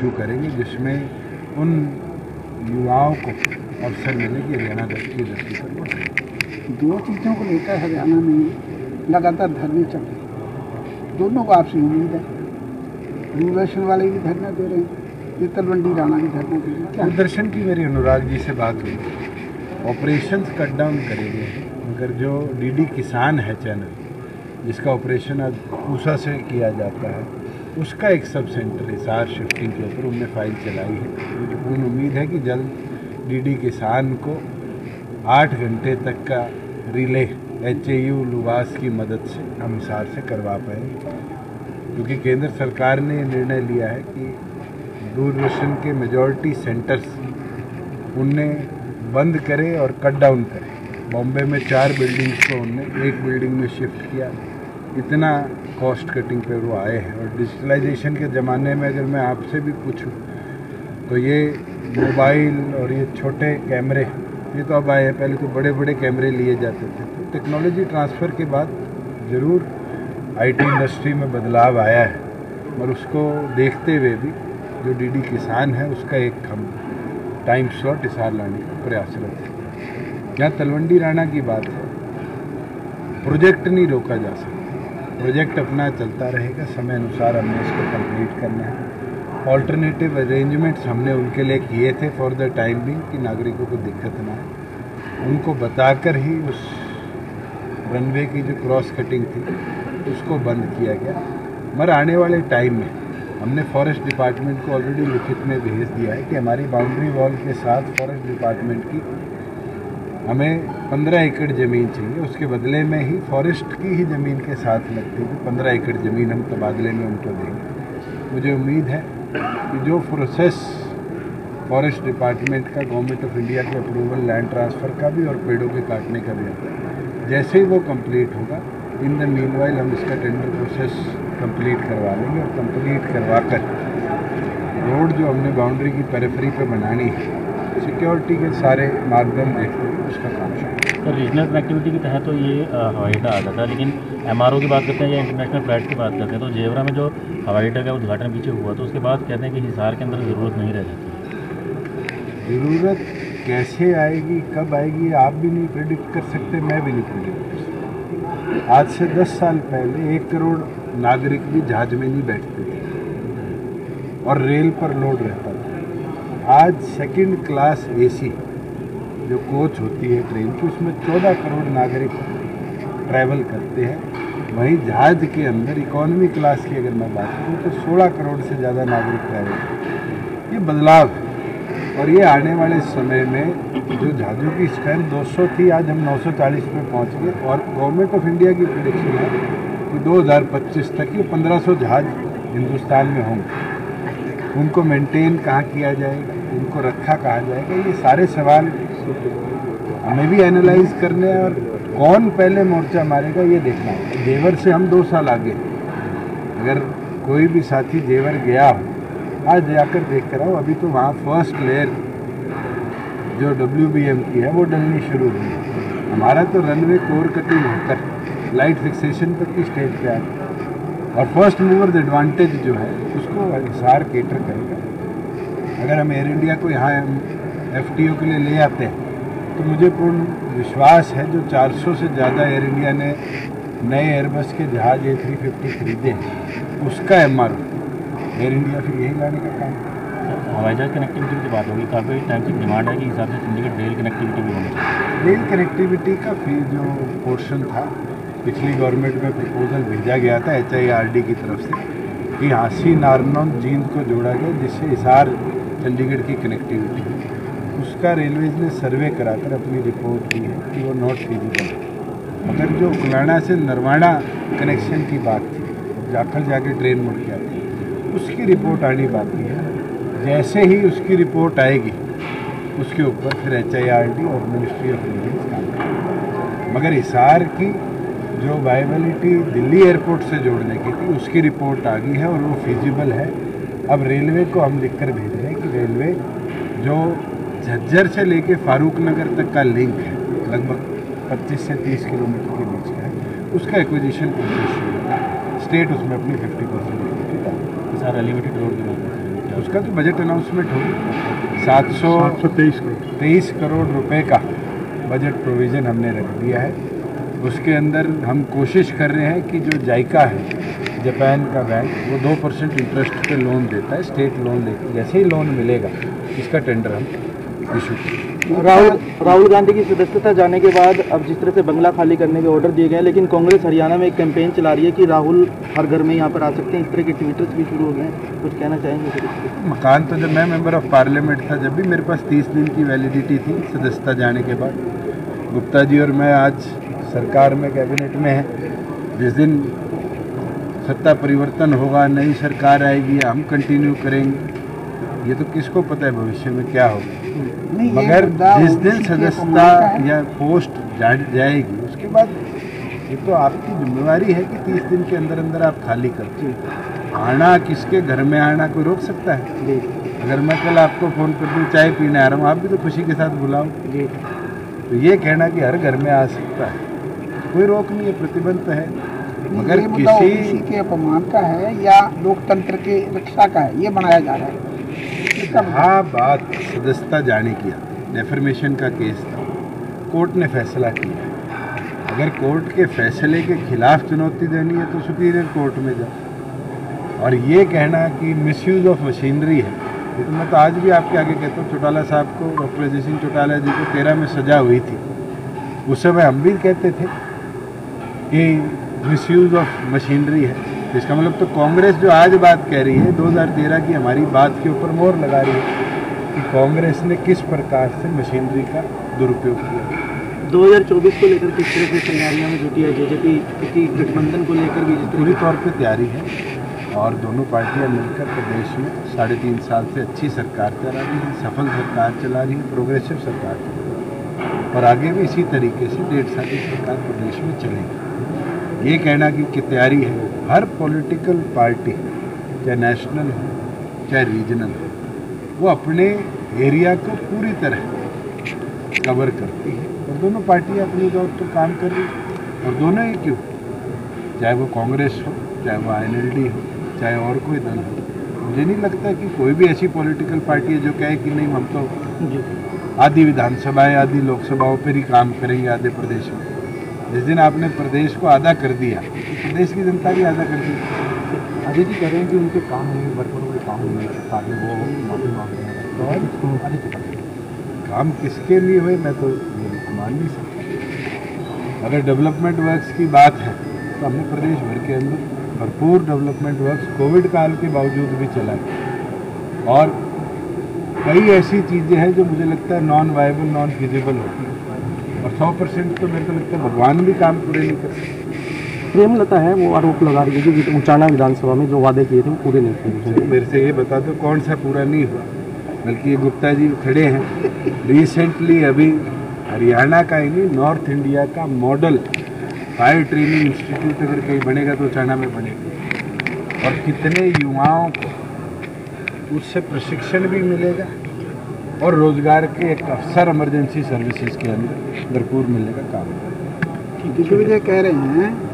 Issue करेंगे जिसमें उन युवाओं को अवसर मिले कि हरियाणा की धरती पर वो सही। दो चीज़ों को लेकर हरियाणा में लगातार धरने चल रहे हैं, दोनों को आपसी उम्मीद है। दूरदर्शन वाले भी धरना दे रहे हैं, ये तलवंडी राणा भी धरना दे रहे हैं। दूरदर्शन की मेरी अनुराग जी से बात हुई, ऑपरेशंस कट डाउन करेंगे, मगर जो डीडी किसान है चैनल जिसका ऑपरेशन आज पूसा से किया जाता है, उसका एक सब सेंटर हिसार शिफ्टिंग के ऊपर उनने फाइल चलाई है। मुझे पूर्ण उम्मीद है कि जल्द डीडी किसान को 8 घंटे तक का रिले HAU लुवास की मदद से हम हिसार से करवा पाएंगे, क्योंकि केंद्र सरकार ने ये निर्णय लिया है कि दूरदर्शन के मेजॉरिटी सेंटर्स उनने बंद करे और कट डाउन करे। बॉम्बे में 4 बिल्डिंग्स को उनने 1 बिल्डिंग में शिफ्ट किया, इतना कॉस्ट कटिंग पे वो आए हैं। और डिजिटलाइजेशन के ज़माने में अगर मैं आपसे भी पूछूं तो ये मोबाइल और ये छोटे कैमरे ये तो अब आए हैं, पहले तो बड़े बड़े कैमरे लिए जाते थे। तो टेक्नोलॉजी ट्रांसफ़र के बाद ज़रूर IT इंडस्ट्री में बदलाव आया है, और उसको देखते हुए भी जो डीडी किसान है उसका एक हम टाइम स्लॉट हिसार लाने का प्रयासरत है। जहाँ तलवंडी राणा की बात है, प्रोजेक्ट नहीं रोका जा सकता, प्रोजेक्ट अपना चलता रहेगा, समय अनुसार हमने इसको कंप्लीट करना है। ऑल्टरनेटिव अरेंजमेंट्स हमने उनके लिए किए थे फॉर द टाइम बिंग कि नागरिकों को दिक्कत ना है, उनको बताकर ही उस रनवे की जो क्रॉस कटिंग थी उसको बंद किया गया। मगर आने वाले टाइम में हमने फॉरेस्ट डिपार्टमेंट को ऑलरेडी लिखित में भेज दिया है कि हमारी बाउंड्री वॉल के साथ फॉरेस्ट डिपार्टमेंट की हमें 15 एकड़ ज़मीन चाहिए, उसके बदले में ही फॉरेस्ट की ही ज़मीन के साथ लगती है 15 एकड़ ज़मीन हम तबादले में उनको देंगे। मुझे उम्मीद है कि जो प्रोसेस फॉरेस्ट डिपार्टमेंट का गवर्नमेंट ऑफ इंडिया के अप्रूवल लैंड ट्रांसफ़र का भी और पेड़ों के काटने का भी आता है, जैसे ही वो कंप्लीट होगा इन द मीनवाइल हम इसका टेंडर प्रोसेस कंप्लीट करवा लेंगे, और कंप्लीट करवा कर रोड जो हमने बाउंड्री की पेरिफेरी पे बनानी है सिक्योरिटी के सारे मापदंड देखते हुए उसका काम शुरू। सर रीजनल कनेक्टिविटी के तहत तो ये हवाई अड्डा आ जाता है, लेकिन MRO की बात करते हैं या इंटरनेशनल फ्लाइट की बात करते हैं तो जेवरा में जो हवाई अड्डा का उद्घाटन पीछे हुआ तो उसके बाद कहते हैं कि हिसार के अंदर ज़रूरत नहीं रह जाती। ज़रूरत कैसे आएगी, कब आएगी, आप भी नहीं प्रेडिक्ट कर सकते, मैं भी नहीं प्रेडिक्ट कर सकता। आज से 10 साल पहले 1 करोड़ नागरिक भी जहाज में नहीं बैठते थे और रेल पर लोड रहता था। आज सेकंड क्लास AC जो कोच होती है ट्रेन की, उसमें 14 करोड़ नागरिक ट्रैवल करते हैं। वहीं जहाज के अंदर इकोनॉमी क्लास की अगर मैं बात करूँ तो 16 करोड़ से ज़्यादा नागरिक ट्रैवल करते हैं। ये बदलाव है, और ये आने वाले समय में जो जहाज़ों की स्ट्रेंथ 200 थी आज हम 940 पे पहुँच गए, और गवर्नमेंट ऑफ इंडिया की प्रेडिक्शन है कि 2025 तक ये 1500 जहाज़ हिंदुस्तान में होंगे। उनको मेंटेन कहाँ किया जाएगा, उनको रखा कहाँ जाएगा, ये सारे सवाल हमें भी एनालाइज करने हैं, और कौन पहले मोर्चा मारेगा ये देखना है। जेवर से हम 2 साल आगे, अगर कोई भी साथी जेवर गया हो आज जाकर देख कर आओ, अभी तो वहाँ फर्स्ट लेयर जो WBM की है वो डलनी शुरू हुई है। हमारा तो रनवे कोर कटिंग होकर लाइट फिक्सेशन तक की स्टेज पे आ गया, और फर्स्ट मूवर्स एडवांटेज जो है उसको हिसार केटर करेगा। अगर हम एयर इंडिया को यहाँ FTO के लिए ले आते हैं तो मुझे पूर्ण विश्वास है जो 400 से ज़्यादा एयर इंडिया ने नए एयरबस के जहाज A350 खरीदे उसका MRO एयर इंडिया फिर यही लाने का काम। हवाई जहाज कनेक्टिविटी की बात होगी, काफ़ी टाइम से डिमांड है कि हिसार से चंडीगढ़ रेल कनेक्टिविटी भी होनी चाहिए। रेल कनेक्टिविटी का फिर जो पोर्शन था पिछली गवर्नमेंट में प्रपोजल भेजा गया था HIRD की तरफ से कि हाँसी नारनौल जींद को जोड़ा गया जिससे हिसार चंडीगढ़ की कनेक्टिविटी है। उसका रेलवेज ने सर्वे कराकर अपनी रिपोर्ट दी है कि वो नॉट फीजिबल है। मगर जो उलाना से नरवाना कनेक्शन की बात थी, जाखल जाके ट्रेन मुड़ के आती उसकी रिपोर्ट आनी बाकी है। जैसे ही उसकी रिपोर्ट आएगी उसके ऊपर फिर HIRD और मिनिस्ट्री ऑफ रेलवेज काम करेगी। मगर हिसार की जो वायबिलिटी दिल्ली एयरपोर्ट से जोड़ने की थी उसकी रिपोर्ट आ गई है और वो फिजिबल है। अब रेलवे को हम लिख कर भेज रहे हैं कि रेलवे जो झज्जर से लेके फारूक नगर तक का लिंक है लगभग 25 से 30 किलोमीटर के बीच का है, उसका एक्विजिशन प्रोसेस शुरू है। स्टेट उसमें अपनी 50% सर एलिवेटेड रोड की बात उसका तो बजट अनाउंसमेंट होगी। 723 करोड़ रुपए का बजट प्रोविज़न हमने रख दिया है। उसके अंदर हम कोशिश कर रहे हैं कि जो जायका है जापान का बैंक, वो 2% इंटरेस्ट पे लोन देता है, स्टेट लोन लेकर जैसे ही लोन मिलेगा इसका टेंडर हम इशू करेंगे। राहुल गांधी की सदस्यता जाने के बाद अब जिस तरह से बंगला खाली करने के ऑर्डर दिए गए हैं, लेकिन कांग्रेस हरियाणा में एक कैंपेन चला रही है कि राहुल हर घर में यहाँ पर आ सकते हैं, इस तरह के ट्वीटर्स भी शुरू हो गए हैं, कुछ कहना चाहेंगे सर? मकान तो जब मैं मेंबर ऑफ पार्लियामेंट था, जब भी मेरे पास 30 दिन की वैलिडिटी थी सदस्यता जाने के बाद। गुप्ता जी और मैं आज सरकार में कैबिनेट में हैं। जिस दिन सत्ता परिवर्तन होगा, नई सरकार आएगी, हम कंटिन्यू करेंगे। ये तो किसको पता है भविष्य में क्या होगा। मगर जिस दिन सदस्यता या पोस्ट जाएगी उसके बाद ये तो आपकी जिम्मेवारी है कि 30 दिन के अंदर अंदर आप खाली करते। आना किसके घर में आना कोई रोक सकता है? अगर मैं कल आपको फ़ोन कर दूँ चाय पीने आ रहा हूँ, आप भी तो खुशी के साथ बुलाओ। तो ये कहना कि हर घर में आ सकता है, कोई रोक नहीं है, प्रतिबंध है। मगर किसी के अपमान का है या लोकतंत्र के रक्षा का है, ये बनाया जा रहा है। हाँ, बात सदस्यता जाने की, डेफर्मेशन का केस था, कोर्ट ने फैसला किया। अगर कोर्ट के फैसले के खिलाफ चुनौती देनी है तो सुप्रीरियर कोर्ट में जाओ। और ये कहना कि मिसयूज ऑफ मशीनरी है, ये तो मैं तो आज भी आपके आगे कहता हूँ। चौटाला साहब को, डॉक्टर अजय सिंह चौटाला जी को 13 में सजा हुई थी, उस समय हम भी कहते थे कि मिसयूज ऑफ मशीनरी है। इसका मतलब तो कांग्रेस जो आज बात कह रही है 2013 की हमारी बात के ऊपर मोहर लगा रही है कि कांग्रेस ने किस प्रकार से मशीनरी का दुरुपयोग किया। 2024 को लेकर किस तरह की तैयारियों में जुटी है जेजेपी, क्योंकि गठबंधन को लेकर भी पूरी तौर पे तैयारी है और दोनों पार्टियां मिलकर प्रदेश में 3.5 साल से अच्छी सरकार चला रही है, सफल सरकार चला रही है, प्रोग्रेसिव सरकार चला रही है और आगे भी इसी तरीके से 1.5 साल की सरकार प्रदेश में चलेगी। ये कहना कि तैयारी है, हर पॉलिटिकल पार्टी चाहे नेशनल हो चाहे रीजनल हो, वो अपने एरिया को पूरी तरह कवर करती है और दोनों पार्टियां अपनी तौर पर काम कर रही है। और दोनों ही क्यों, चाहे वो कांग्रेस हो, चाहे वो INLD हो, चाहे और कोई दल हो, मुझे नहीं लगता कि कोई भी ऐसी पॉलिटिकल पार्टी है जो कहे कि नहीं हम तो आधी विधानसभाएं आधी लोकसभाओं पर ही काम करेंगे आधे प्रदेश में। जिस दिन आपने प्रदेश को आधा कर दिया तो प्रदेश की जनता भी आधा कर दी। अजय जी कह रहे हैं कि उनके काम नहीं, वर्करों के काम नहीं, ताकि वो माफी मांग रहे हैं। काम किसके लिए हुए मैं तो मान नहीं सकता। अगर डेवलपमेंट वर्क्स की बात है तो हमने प्रदेश भर के अंदर भरपूर डेवलपमेंट वर्क्स कोविड काल के बावजूद भी चलाए और कई ऐसी चीज़ें हैं जो मुझे लगता है नॉन वायबल नॉन फिजिबल होती है और 100% तो मेरे को लगता है भगवान भी काम पूरे नहीं कर सकते। प्रेमलता है वो आरोप लगा रही है कि उचाना विधानसभा में जो वादे किए थे वो पूरे नहीं किए। मेरे से ये बता दो कौन सा पूरा नहीं हुआ, बल्कि ये गुप्ता जी खड़े हैं रिसेंटली अभी हरियाणा का ही नहीं नॉर्थ इंडिया का मॉडल फायर ट्रेनिंग इंस्टीट्यूट अगर कहीं बनेगा तो उचाना में बनेगा और कितने युवाओं को उससे प्रशिक्षण भी मिलेगा और रोजगार के एक अवसर इमरजेंसी सर्विसेज के अंदर भरपूर मिलने का काम है। दिग्विजय कह रहे हैं